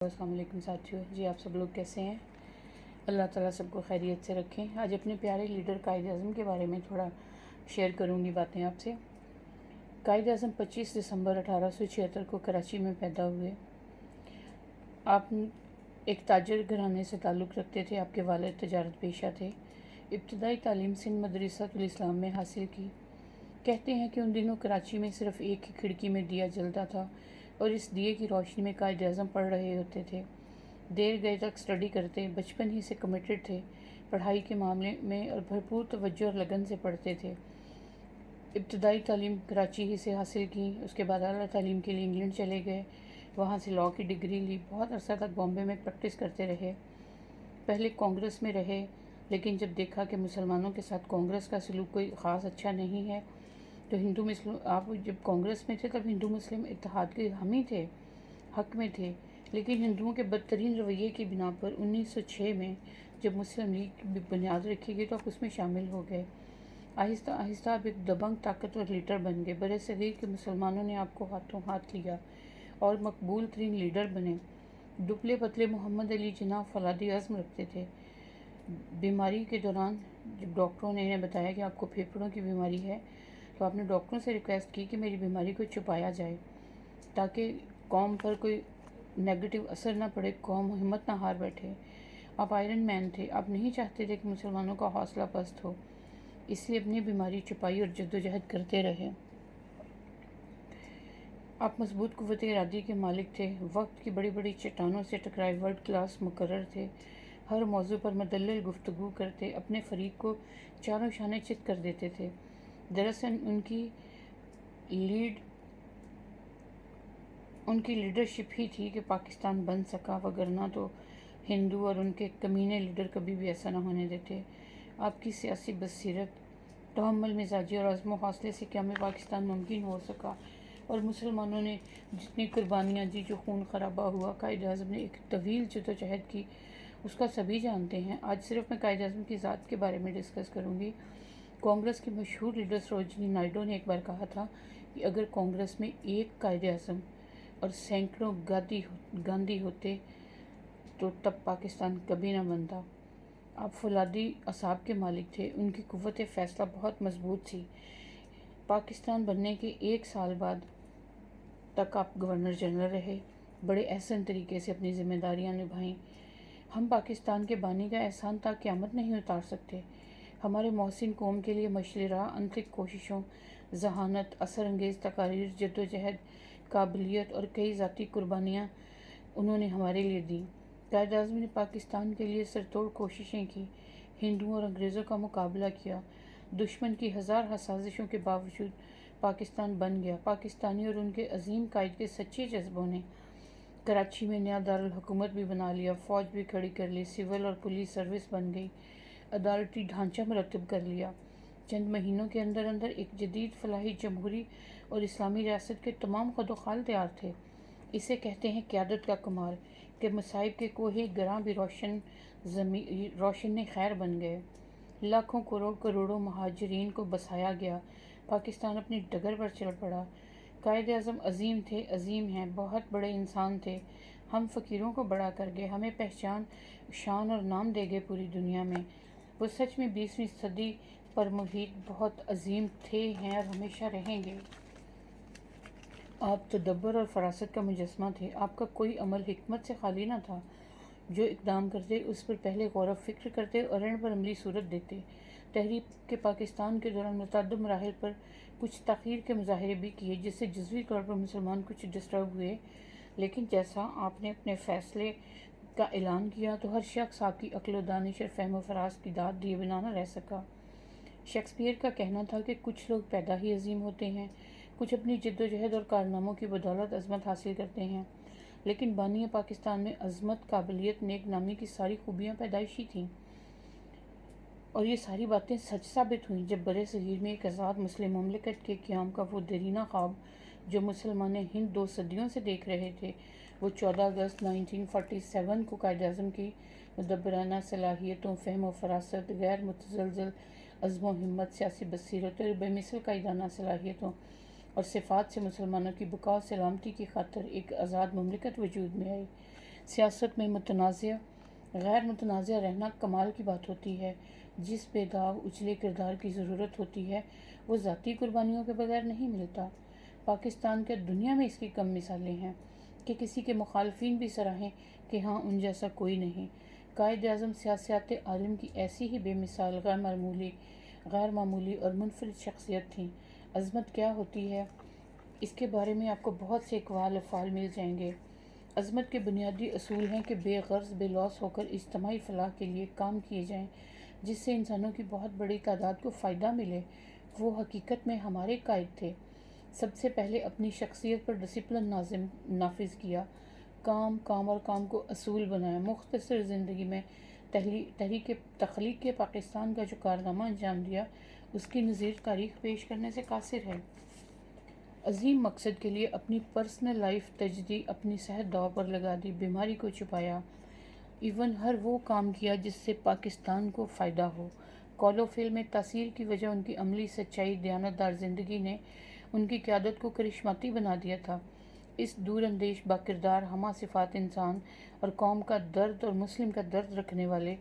السلام علیکم ساتھیوں، جی آپ سب لوگ کیسے ہیں؟ اللہ تعالیٰ سب کو خیریت سے رکھیں۔ آج اپنے پیارے لیڈر قائد اعظم کے بارے میں تھوڑا شیئر کروں گی باتیں آپ سے۔ قائد اعظم 25 دسمبر 1876 کو کراچی میں پیدا ہوئے۔ آپ ایک تاجر گھرانے سے تعلق رکھتے تھے۔ آپ کے والد تجارت پیشہ تھے۔ ابتدائی تعلیم سندھ مدرسۃ الاسلام میں حاصل کی۔ کہتے ہیں کہ ان دنوں کراچی میں صرف ایک ہی کھڑکی میں دیا جلتا تھا اور اس دیے کی روشنی میں قائد اعظم پڑھ رہے ہوتے تھے۔ دیر گئے تک سٹڈی کرتے، بچپن ہی سے کمیٹڈ تھے، پڑھائی کے معاملے میں اور بھرپور توجہ اور لگن سے پڑھتے تھے۔ ابتدائی تعلیم کراچی ہی سے حاصل کی، اس کے بعد اعلیٰ تعلیم کے لیے انگلینڈ چلے گئے، وہاں سے لاء کی ڈگری لی۔ بہت عرصہ تک بامبے میں پریکٹس کرتے رہے۔ پہلے کانگریس میں رہے، لیکن جب دیکھا کہ مسلمانوں کے ساتھ کانگریس کا سلوک کوئی خاص اچھا نہیں ہے تو آپ جب کانگریس میں تھے تب ہندو مسلم اتحاد کے حامی تھے، حق میں تھے، لیکن ہندوؤں کے بدترین رویے کی بنا پر 1906 میں جب مسلم لیگ کی بنیاد رکھی گئی تو آپ اس میں شامل ہو گئے۔ آہستہ آہستہ آپ ایک دبنگ طاقتور لیڈر بن گئے۔ برِ صغیر کے مسلمانوں نے آپ کو ہاتھوں ہاتھ لیا اور مقبول ترین لیڈر بنے۔ دبلے پتلے محمد علی جناح فولادی عزم رکھتے تھے۔ بیماری کے دوران جب ڈاکٹروں نے انہیں بتایا کہ آپ کو پھیپھڑوں کی بیماری ہے تو آپ نے ڈاکٹروں سے ریکویسٹ کی کہ میری بیماری کو چھپایا جائے تاکہ قوم پر کوئی نیگیٹو اثر نہ پڑے، قوم ہمت نہ ہار بیٹھے۔ آپ آئرن مین تھے، آپ نہیں چاہتے تھے کہ مسلمانوں کا حوصلہ پست ہو، اس لیے اپنی بیماری چھپائی اور جدوجہد کرتے رہے۔ آپ مضبوط قوت ارادی کے مالک تھے، وقت کی بڑی بڑی چٹانوں سے ٹکرائے ورلڈ کلاس مقرر تھے، ہر موضوع پر مدلل گفتگو کرتے، اپنے فریق کو چاروں شانے چت کر دیتے تھے۔ دراصل ان کی لیڈرشپ ہی تھی کہ پاکستان بن سکا، وگرنہ تو ہندو اور ان کے کمینے لیڈر کبھی بھی ایسا نہ ہونے دیتے۔ آپ کی سیاسی بصیرت، تحمل مزاجی اور عزم و حوصلے سے قیام پاکستان ممکن ہو سکا اور مسلمانوں نے جتنی قربانیاں دی، جو خون خرابہ ہوا، قائد اعظم نے ایک طویل جدوجہد کی، اس کا سبھی جانتے ہیں۔ آج صرف میں قائد اعظم کی ذات کے بارے میں ڈسکس کروں گی۔ کانگریس کے مشہور لیڈر سروجنی نائیڈو نے ایک بار کہا تھا کہ اگر کانگریس میں ایک قائد اعظم اور سینکڑوں گاندھی ہوتے تو تب پاکستان کبھی نہ بنتا۔ آپ فولادی اعصاب کے مالک تھے، ان کی قوت فیصلہ بہت مضبوط تھی۔ پاکستان بننے کے 1 سال بعد تک آپ گورنر جنرل رہے، بڑے احسن طریقے سے اپنی ذمہ داریاں نبھائیں۔ ہم پاکستان کے بانی کا احسان تا قیامت نہیں اتار سکتے۔ ہمارے محسن قوم کے لیے مشعل راہ، انتھک کوششوں، ذہانت، اثر انگیز تقاریر، جدوجہد، قابلیت اور کئی ذاتی قربانیاں انہوں نے ہمارے لیے دیں۔ قائد اعظم نے پاکستان کے لیے سرتوڑ کوششیں کی، ہندوؤں اور انگریزوں کا مقابلہ کیا، دشمن کی ہزارہ سازشوں کے باوجود پاکستان بن گیا۔ پاکستانی اور ان کے عظیم قائد کے سچے جذبوں نے کراچی میں نیا دارالحکومت بھی بنا لیا، فوج بھی کھڑی کر لی، سول اور پولیس سروس بن گئی، عدالتی ڈھانچہ مرتب کر لیا۔ چند مہینوں کے اندر اندر ایک جدید فلاحی جمہوری اور اسلامی ریاست کے تمام خد و خال تیار تھے۔ اسے کہتے ہیں قیادت کا کمال کہ مصائب کے کوہ گراں بھی روشن خیر بن گئے۔ لاکھوں کروڑوں مہاجرین کو بسایا گیا، پاکستان اپنی ڈگر پر چل پڑا۔ قائد اعظم عظیم تھے، عظیم ہیں، بہت بڑے انسان تھے۔ ہم فقیروں کو بڑا کر گئے، ہمیں پہچان، شان اور نام دے گئے پوری دنیا میں۔ وہ سچ میں 20ویں صدی پر محیط بہت عظیم تھے، ہیں اور ہمیشہ رہیں گے۔ آپ تدبر اور فراست کا مجسمہ تھے۔ آپ کا کوئی عمل حکمت سے خالی نہ تھا۔ جو اقدام کرتے اس پر پہلے غور و فکر کرتے اور ان پر عملی صورت دیتے۔ تحریک پاکستان کے دوران متعدد مراحل پر کچھ تاخیر کے مظاہرے بھی کیے، جس سے جزوی طور پر مسلمان کچھ ڈسٹرب ہوئے، لیکن جیسا آپ نے اپنے فیصلے کا اعلان کیا تو ہر شخص آپ کی عقل و دانش اور فہم و فراست کی داد دیے بنا نہ رہ سکا۔ شیکسپیئر کا کہنا تھا کہ کچھ لوگ پیدا ہی عظیم ہوتے ہیں، کچھ اپنی جدوجہد اور کارناموں کی بدولت عظمت حاصل کرتے ہیں، لیکن بانی پاکستان میں عظمت، قابلیت، نیک نامی کی ساری خوبیاں پیدائشی تھیں، اور یہ ساری باتیں سچ ثابت ہوئیں جب برِ صغیر میں ایک آزاد مسلم مملکت کے قیام کا وہ دیرینہ خواب جو مسلمان ہند 2 صدیوں سے دیکھ رہے تھے، وہ 14 اگست 1947 کو قائد اعظم کی مدبرانہ صلاحیتوں، فہم و فراست، غیر متزلزل عزم و ہمت، سیاسی بصیرت اور بے مثل قائدانہ صلاحیتوں اور صفات سے مسلمانوں کی بقا و سلامتی کی خاطر ایک آزاد مملکت وجود میں آئی۔ سیاست میں غیر متنازع رہنا کمال کی بات ہوتی ہے۔ جس بے داغ اجلے کردار کی ضرورت ہوتی ہے وہ ذاتی قربانیوں کے بغیر نہیں ملتا۔ پاکستان کے دنیا میں اس کی کم مثالیں ہیں کہ کسی کے مخالفین بھی سراہیں کہ ہاں ان جیسا کوئی نہیں۔ قائد اعظم سیاست عالم کی ایسی ہی بے مثال غیر معمولی اور منفرد شخصیت تھیں۔ عظمت کیا ہوتی ہے اس کے بارے میں آپ کو بہت سے اقوال افعال مل جائیں گے۔ عظمت کے بنیادی اصول ہیں کہ بے غرض بے لوث ہو کر اجتماعی فلاح کے لیے کام کیے جائیں جس سے انسانوں کی بہت بڑی تعداد کو فائدہ ملے۔ وہ حقیقت میں ہمارے قائد تھے۔ سب سے پہلے اپنی شخصیت پر ڈسپلن نافذ کیا، کام اور کام کو اصول بنایا۔ مختصر زندگی میں تخلیق پاکستان کا جو کارنامہ انجام دیا اس کی نظیر تاریخ پیش کرنے سے قاصر ہے۔ عظیم مقصد کے لیے اپنی پرسنل لائف تجدی، اپنی صحت داؤ پر لگا دی، بیماری کو چھپایا، ہر وہ کام کیا جس سے پاکستان کو فائدہ ہو۔ قول و فعل میں تاثیر کی وجہ ان کی عملی سچائی، دیانتدار زندگی نے ان کی قیادت کو کرشماتی بنا دیا تھا۔ اس دور اندیش باکردار ہمہ صفات انسان اور قوم کا درد اور مسلم کا درد رکھنے والے،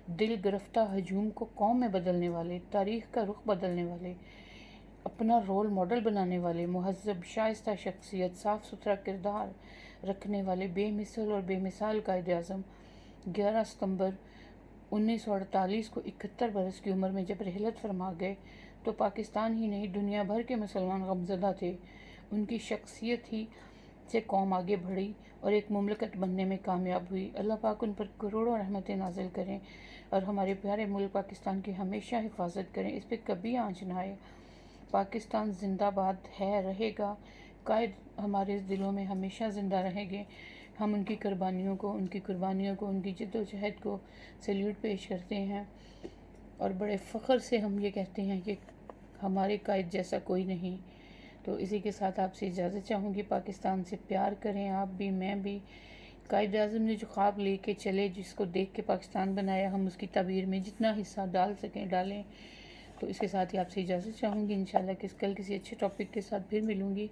دل گرفتہ ہجوم کو قوم میں بدلنے والے، تاریخ کا رخ بدلنے والے، اپنا رول ماڈل بنانے والے، مہذب شائستہ شخصیت، صاف ستھرا کردار رکھنے والے بے مثل اور بے مثال قائد اعظم 11 ستمبر 1948 کو 71 برس کی عمر میں جب رحلت فرما گئے تو پاکستان ہی نہیں دنیا بھر کے مسلمان غمزدہ تھے۔ ان کی شخصیت ہی سے قوم آگے بڑھی اور ایک مملکت بننے میں کامیاب ہوئی۔ اللہ پاک ان پر کروڑوں رحمتیں نازل کریں اور ہمارے پیارے ملک پاکستان کی ہمیشہ حفاظت کریں، اس پہ کبھی آنچ نہ آئے۔ پاکستان زندہ باد ہے، رہے گا۔ قائد ہمارے دلوں میں ہمیشہ زندہ رہیں گے۔ ہم ان کی قربانیوں کو، ان کی جد و جہد کو سیلیوٹ پیش کرتے ہیں اور بڑے فخر سے ہم یہ کہتے ہیں کہ ہمارے قائد جیسا کوئی نہیں۔ تو اسی کے ساتھ آپ سے اجازت چاہوں گی۔ پاکستان سے پیار کریں، آپ بھی، میں بھی۔ قائد اعظم نے جو خواب لے کے چلے، جس کو دیکھ کے پاکستان بنایا، ہم اس کی تعبیر میں جتنا حصہ ڈال سکیں ڈالیں۔ تو اس کے ساتھ ہی آپ سے اجازت چاہوں گی۔ انشاءاللہ کل کسی اچھے ٹاپک کے ساتھ پھر ملوں گی۔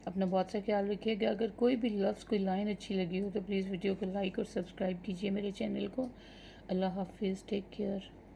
اپنا بہت سا خیال رکھیے گا۔ اگر کوئی بھی لفظ، کوئی لائن اچھی لگی ہو تو پلیز ویڈیو کو لائک اور سبسکرائب کیجیے میرے چینل کو۔ اللہ حافظ، ٹیک کیئر۔